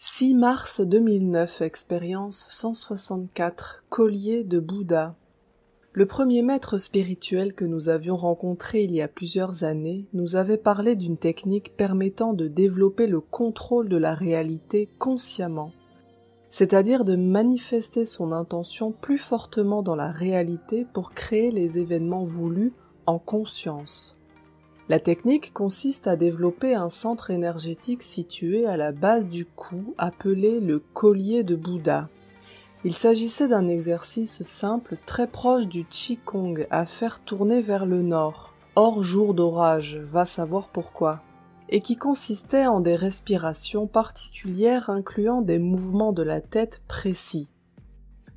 6 mars 2009, expérience 164, collier de Bouddha. Le premier maître spirituel que nous avions rencontré il y a plusieurs années nous avait parlé d'une technique permettant de développer le contrôle de la réalité consciemment, c'est-à-dire de manifester son intention plus fortement dans la réalité pour créer les événements voulus en conscience. La technique consiste à développer un centre énergétique situé à la base du cou appelé le collier de Bouddha. Il s'agissait d'un exercice simple très proche du Qigong à faire tourner vers le nord, hors jour d'orage, va savoir pourquoi, et qui consistait en des respirations particulières incluant des mouvements de la tête précis.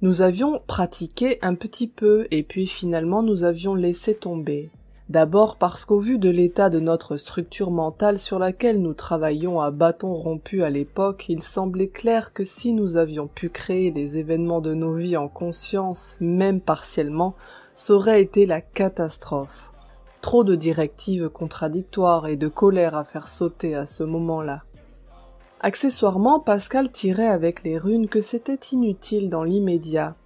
Nous avions pratiqué un petit peu et puis finalement nous avions laissé tomber. D'abord parce qu'au vu de l'état de notre structure mentale sur laquelle nous travaillions à bâton rompu à l'époque, il semblait clair que si nous avions pu créer les événements de nos vies en conscience, même partiellement, ça aurait été la catastrophe. Trop de directives contradictoires et de colère à faire sauter à ce moment-là. Accessoirement, Pascal tirait avec les runes que c'était inutile dans l'immédiat.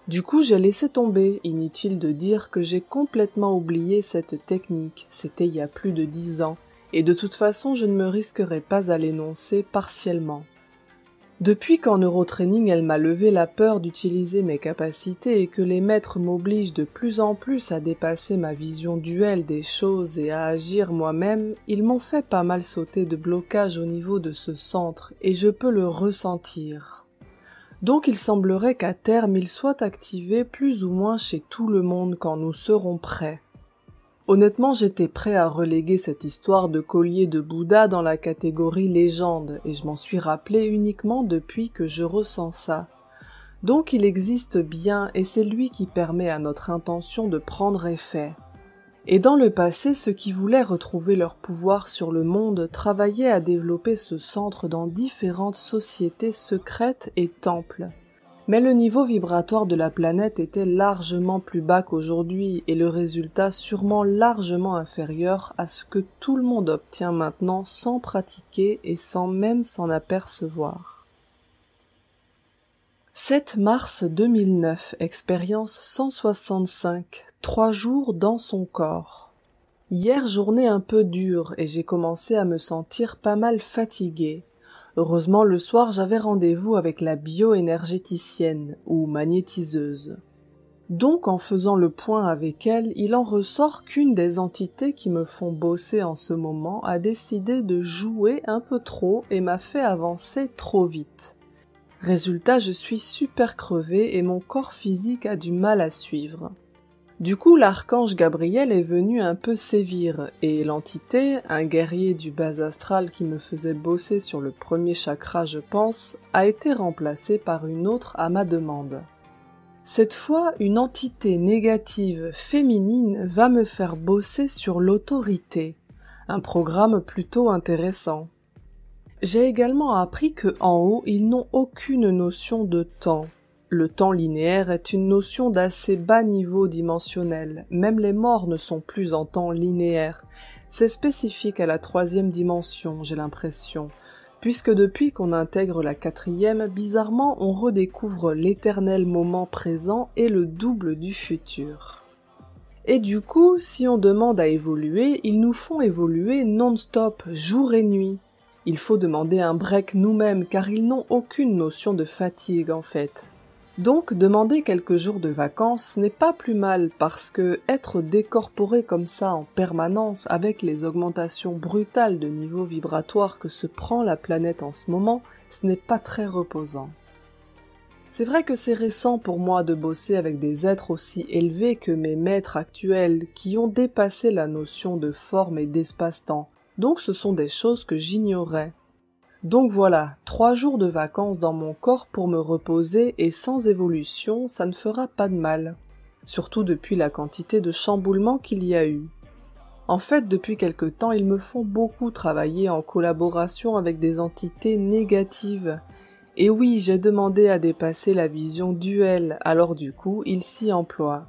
Du coup, j'ai laissé tomber, inutile de dire que j'ai complètement oublié cette technique, c'était il y a plus de 10 ans, et de toute façon je ne me risquerais pas à l'énoncer partiellement. Depuis qu'en neurotraining elle m'a levé la peur d'utiliser mes capacités et que les maîtres m'obligent de plus en plus à dépasser ma vision duelle des choses et à agir moi-même, ils m'ont fait pas mal sauter de blocage au niveau de ce centre, et je peux le ressentir. Donc il semblerait qu'à terme il soit activé plus ou moins chez tout le monde quand nous serons prêts. Honnêtement, j'étais prêt à reléguer cette histoire de collier de Bouddha dans la catégorie légende, et je m'en suis rappelé uniquement depuis que je ressens ça. Donc il existe bien, et c'est lui qui permet à notre intention de prendre effet. Et dans le passé, ceux qui voulaient retrouver leur pouvoir sur le monde travaillaient à développer ce centre dans différentes sociétés secrètes et temples. Mais le niveau vibratoire de la planète était largement plus bas qu'aujourd'hui et le résultat sûrement largement inférieur à ce que tout le monde obtient maintenant sans pratiquer et sans même s'en apercevoir. 7 mars 2009, expérience 165, 3 jours dans son corps. Hier, journée un peu dure et j'ai commencé à me sentir pas mal fatiguée. Heureusement, le soir, j'avais rendez-vous avec la bioénergéticienne ou magnétiseuse. Donc, en faisant le point avec elle, il en ressort qu'une des entités qui me font bosser en ce moment a décidé de jouer un peu trop et m'a fait avancer trop vite. Résultat, je suis super crevée et mon corps physique a du mal à suivre. Du coup, l'archange Gabriel est venu un peu sévir, et l'entité, un guerrier du bas astral qui me faisait bosser sur le premier chakra je pense, a été remplacée par une autre à ma demande. Cette fois, une entité négative féminine va me faire bosser sur l'autorité, un programme plutôt intéressant. J'ai également appris que en haut, ils n'ont aucune notion de temps. Le temps linéaire est une notion d'assez bas niveau dimensionnel, même les morts ne sont plus en temps linéaire. C'est spécifique à la 3e dimension, j'ai l'impression, puisque depuis qu'on intègre la 4e, bizarrement on redécouvre l'éternel moment présent et le double du futur. Et du coup, si on demande à évoluer, ils nous font évoluer non-stop, jour et nuit. Il faut demander un break nous-mêmes car ils n'ont aucune notion de fatigue en fait. Donc demander quelques jours de vacances n'est pas plus mal parce que être décorporé comme ça en permanence avec les augmentations brutales de niveau vibratoire que se prend la planète en ce moment, ce n'est pas très reposant. C'est vrai que c'est récent pour moi de bosser avec des êtres aussi élevés que mes maîtres actuels qui ont dépassé la notion de forme et d'espace-temps. Donc ce sont des choses que j'ignorais. Donc voilà, 3 jours de vacances dans mon corps pour me reposer et sans évolution, ça ne fera pas de mal. Surtout depuis la quantité de chamboulements qu'il y a eu. En fait, depuis quelque temps, ils me font beaucoup travailler en collaboration avec des entités négatives. Et oui, j'ai demandé à dépasser la vision duelle, alors du coup, ils s'y emploient.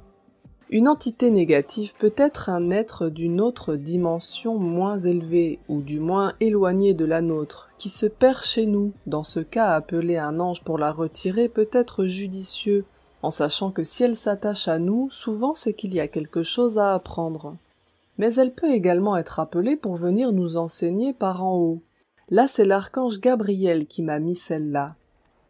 Une entité négative peut être un être d'une autre dimension moins élevée ou du moins éloignée de la nôtre, qui se perd chez nous. Dans ce cas, appeler un ange pour la retirer peut être judicieux, en sachant que si elle s'attache à nous, souvent c'est qu'il y a quelque chose à apprendre. Mais elle peut également être appelée pour venir nous enseigner par en haut. Là, c'est l'archange Gabriel qui m'a mis celle-là.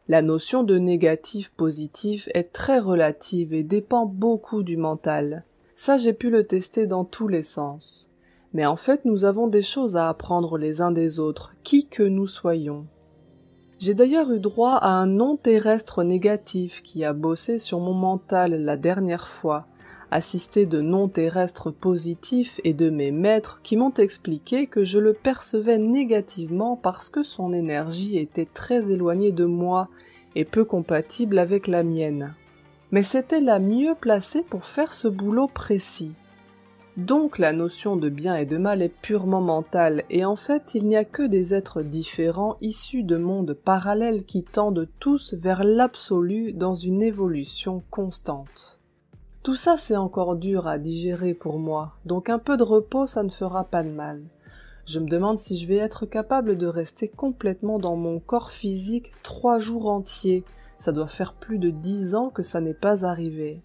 La notion de négatif-positif est très relative et dépend beaucoup du mental. Ça, j'ai pu le tester dans tous les sens. Mais en fait, nous avons des choses à apprendre les uns des autres, qui que nous soyons. J'ai d'ailleurs eu droit à un non-terrestre négatif qui a bossé sur mon mental la dernière fois, assisté de non-terrestres positifs et de mes maîtres qui m'ont expliqué que je le percevais négativement parce que son énergie était très éloignée de moi et peu compatible avec la mienne. Mais c'était la mieux placée pour faire ce boulot précis. Donc la notion de bien et de mal est purement mentale, et en fait il n'y a que des êtres différents issus de mondes parallèles qui tendent tous vers l'absolu dans une évolution constante. Tout ça c'est encore dur à digérer pour moi, donc un peu de repos ça ne fera pas de mal. Je me demande si je vais être capable de rester complètement dans mon corps physique 3 jours entiers. Ça doit faire plus de 10 ans que ça n'est pas arrivé.